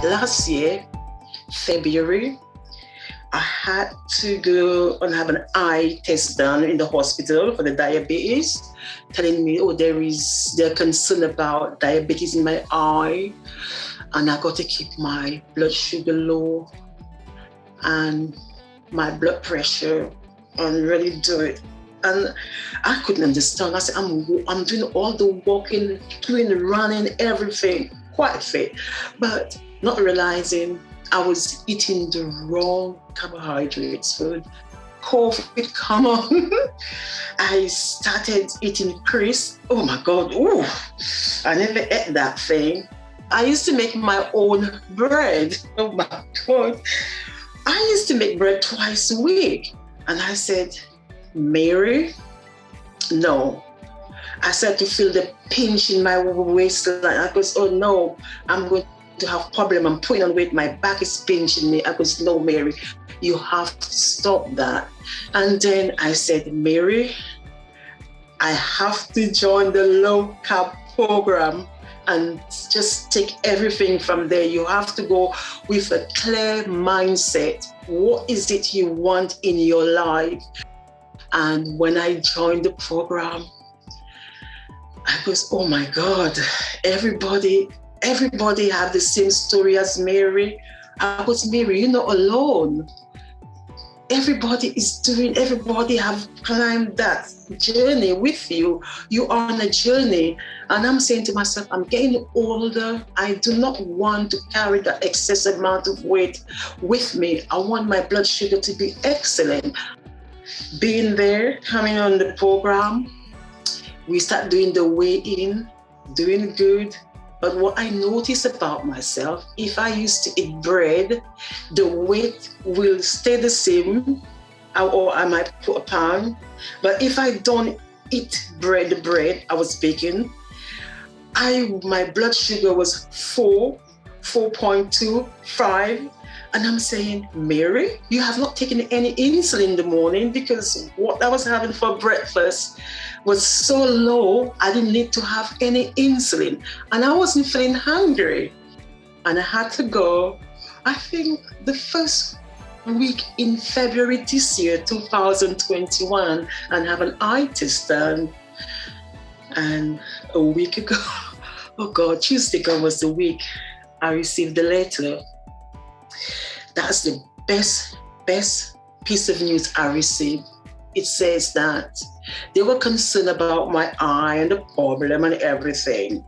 Last year, February, I had to go and have an eye test done in the hospital for the diabetes, telling me, they're concerned about diabetes in my eye, and I got to keep my blood sugar low and my blood pressure and really do it. And I couldn't understand. I said, I'm doing all the walking, doing the running, everything, quite fit, but not realizing I was eating the wrong carbohydrates food. COVID come on. I started eating crisps. Oh my God, I never ate that thing. I used to make my own bread. Oh my God. I used to make bread twice a week. And I said, Mary, no. I started to feel the pinch in my waistline. I goes, oh no, I'm going to have problem. I'm putting on weight. My back is pinching me. I goes, no, Mary, you have to stop that. And then I said, Mary, I have to join the Low Carb Program and just take everything from there. You have to go with a clear mindset. What is it you want in your life? And when I joined the program, I goes, oh my God, everybody have the same story as Mary. I goes, Mary, you're not alone. Everybody have climbed that journey with you. You are on a journey. And I'm saying to myself, I'm getting older. I do not want to carry that excessive amount of weight with me. I want my blood sugar to be excellent. Being there, coming on the program, we start doing the weigh-in, doing good. But what I notice about myself, if I used to eat bread, the weight will stay the same, or I might put a pound. But if I don't eat the bread I was baking, my blood sugar was 4.2, 5. And I'm saying, Mary, you have not taken any insulin in the morning, because what I was having for breakfast was so low, I didn't need to have any insulin. And I wasn't feeling hungry. And I had to go, I think the first week in February this year, 2021, and have an eye test done. And a week ago, oh God, Tuesday was the week I received the letter. That's the best piece of news I received. It says that they were concerned about my eye and the problem and everything.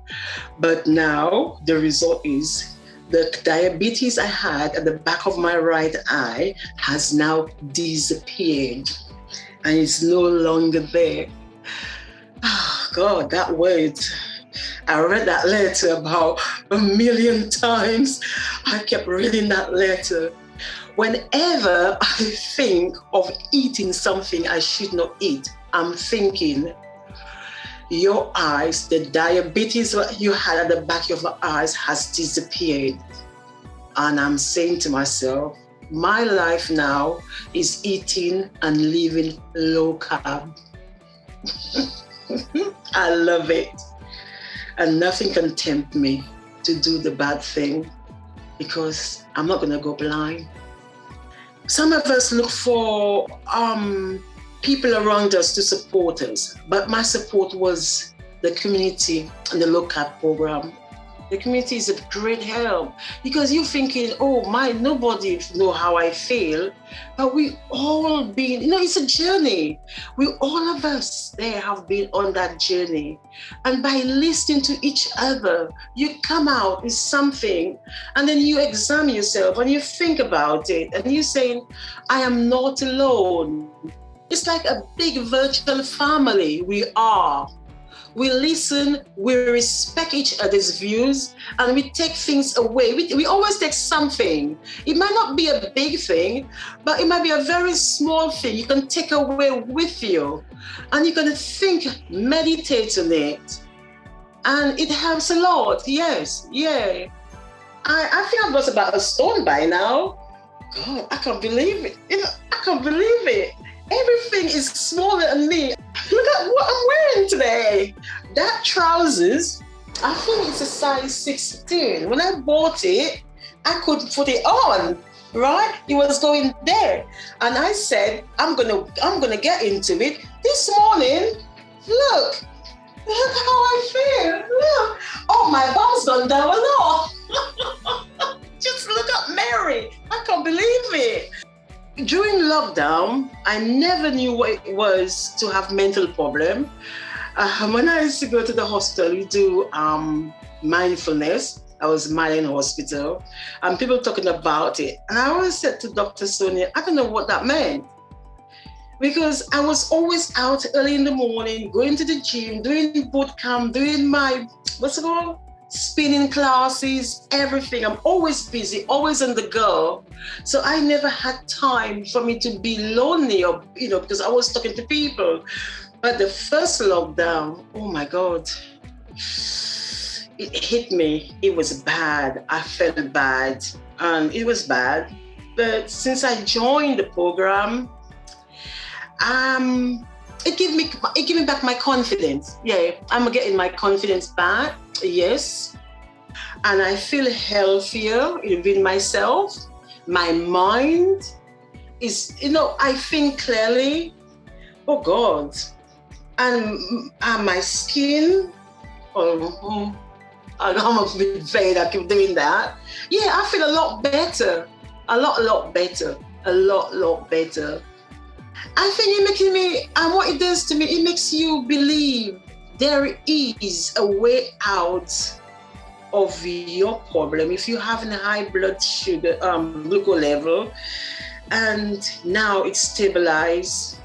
But now the result is the diabetes I had at the back of my right eye has now disappeared and it's no longer there. Oh God, that word. I read that letter about 1,000,000 times. I kept reading that letter. Whenever I think of eating something I should not eat, I'm thinking, your eyes, the diabetes you had at the back of your eyes has disappeared. And I'm saying to myself, my life now is eating and living low carb. I love it. And nothing can tempt me to do the bad thing, because I'm not going to go blind. Some of us look for people around us to support us, but my support was the community and the Low Carb Program. The community is a great help, because you're thinking, nobody know how I feel, but we all been, it's a journey. All of us there have been on that journey. And by listening to each other, you come out with something, and then you examine yourself and you think about it, and you're saying, I am not alone. It's like a big virtual family we are. We listen, we respect each other's views, and we take things away. We always take something. It might not be a big thing, but it might be a very small thing you can take away with you. And you can think, meditate on it. And it helps a lot, yes, yeah. I think I've lost about a stone by now. God, I can't believe it. I can't believe it. Everything is smaller than me. Look at what I'm wearing today. That trousers, I think it's a size 16. When I bought it, I could put it on, right? It was going there. And I said, I'm gonna get into it. This morning, look how I feel. Look. Oh, my bum's gone down a lot. Just look at Mary. I can't believe it. During lockdown, I never knew what it was to have mental problem. When I used to go to the hospital, we do mindfulness. I was mad in hospital, and people talking about it. And I always said to Dr. Sonia, I don't know what that meant. Because I was always out early in the morning, going to the gym, doing boot camp, doing my, spinning classes, everything. I'm always busy, always on the go. So I never had time for me to be lonely or, because I was talking to people. But the first lockdown, oh my God, it hit me. It was bad. I felt bad, and it was bad. But since I joined the program, it gave me back my confidence. Yeah, I'm getting my confidence back. Yes. And I feel healthier within myself. My mind is, I think clearly. Oh God. And my skin, I'm a bit vain, I keep doing that. Yeah, I feel a lot better. A lot better. A lot better. I think and what it does to me, it makes you believe there is a way out of your problem. If you're having a high blood sugar, glucose level, and now it's stabilized,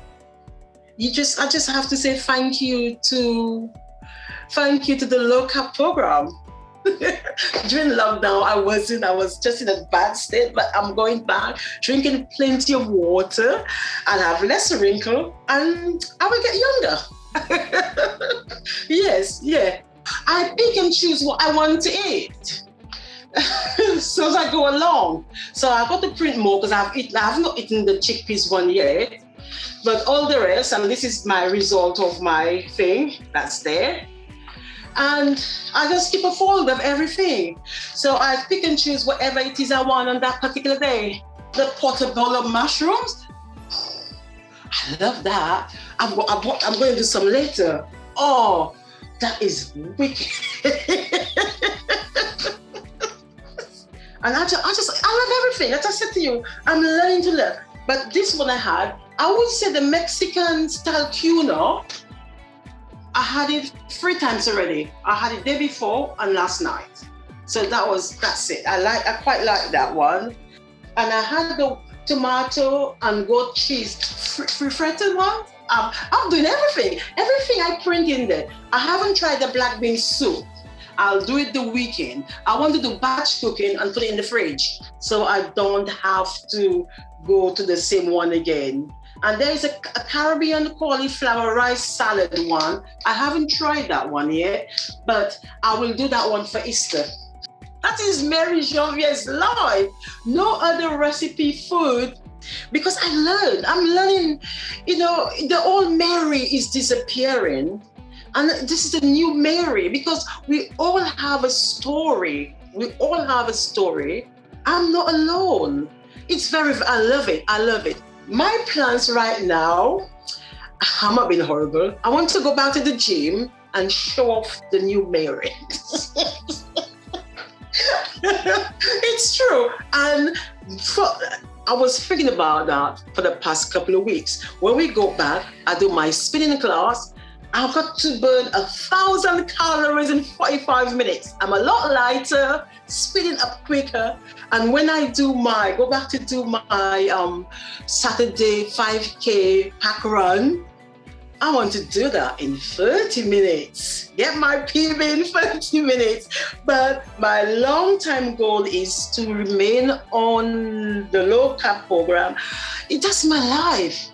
I just have to say thank you to the Low Carb Program. During lockdown, I was just in a bad state, but I'm going back, drinking plenty of water, and have less wrinkle, and I will get younger. Yes, yeah. I pick and choose what I want to eat. So as I go along. So I got to print more because I've not eaten the chickpeas one yet, but all the rest, and this is my result of my thing that's there. And I just keep a folder of everything. So I pick and choose whatever it is I want on that particular day. The portobello mushrooms, I love that. I'm going to do some later. Oh, that is wicked. And I love everything. As I said to you, I'm learning to learn. But this one I would say the Mexican style tuna, I had it 3 times already. I had it day before and last night. So that's it. I quite like that one. And I had the tomato and goat cheese refrigerated one. I'm doing everything. Everything I print in there. I haven't tried the black bean soup. I'll do it the weekend. I want to do batch cooking and put it in the fridge, so I don't have to go to the same one again. And there is a Caribbean cauliflower rice salad one. I haven't tried that one yet, but I will do that one for Easter. That is Mary Janvier's life. No other recipe food, because I'm learning, the old Mary is disappearing. And this is a new Mary, because we all have a story. I'm not alone. I love it. My plans right now, I'm not being horrible. I want to go back to the gym and show off the new Mary. It's true. And I was thinking about that for the past couple of weeks. When we go back, I do my spinning class. I've got to burn 1,000 calories in 45 minutes. I'm a lot lighter, speeding up quicker. And when I go back to do my Saturday 5K pack run, I want to do that in 30 minutes. Get my PB in 30 minutes. But my long-time goal is to remain on the Low Carb Program. That's my life.